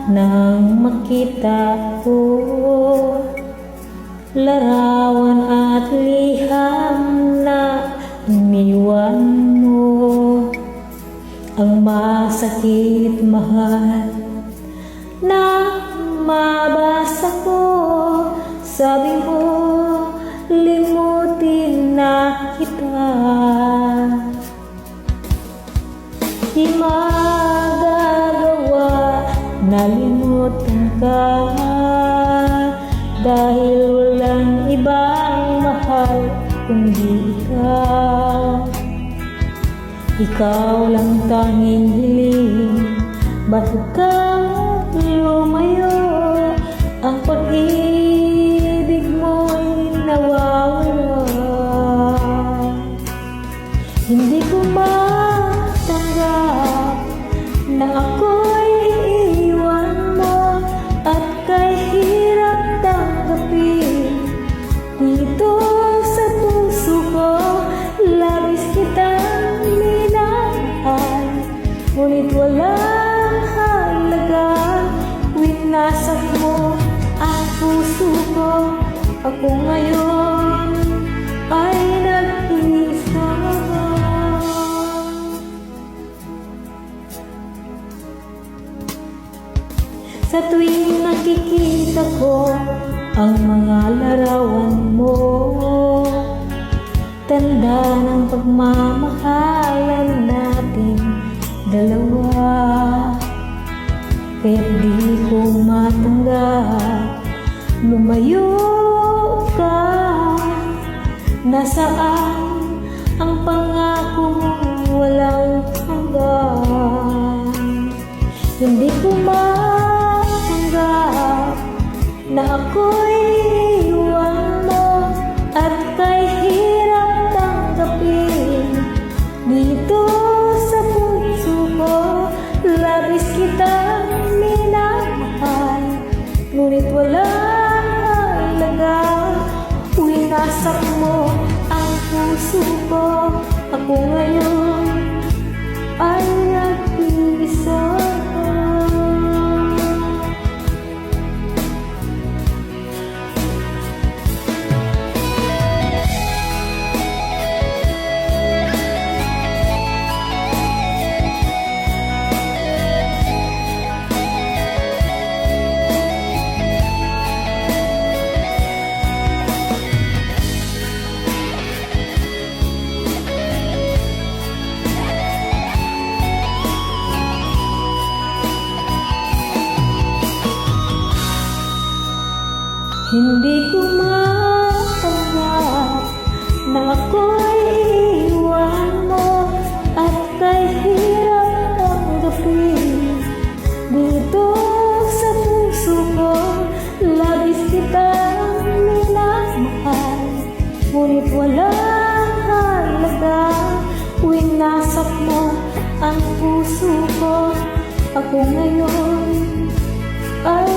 nang makita ko larawan at liham na iniwan mo. Ang masakit mahal na mabasa ko, sabi mo limutin na kita. Di magagawa na limutan ka, dahil walang ibang mahal kundi ikaw. Ikaw lang tanging hiling, bakit ka lumayo? Ang pag-ibig mo'y nawawala. Hindi ko matanggap na ako'y iiwan mo, at kay hirap tanggapin dito sa puso ko. Labis kitang minahal, ngunit walang halaga. Winasak mo ang puso ko. Ako ngayon ay nag-iisa. Sa tuwing nakikita ko ang mga larawan mo, tanda ng pagmamahalan natin dalawa. Kaya't di ko matanggap lumayo ka. Nasaan ang pangako mong walang hanggan? Hindi ko matanggap na ako'y iwan mo, at kay hirap tanggapin dito sa puso ko. Labis kitang minamahal, ngunit walang halaga. Winasak mo ang puso ko. Ako ngayon ay nag-iisa. Hindi ko matanggap na ako'y iiwan mo, at kay hirap tanggapin dito sa puso ko. Labis kitang minamahal, ngunit walang halaga. Winasak mo ang puso ko. Ako ngayon ay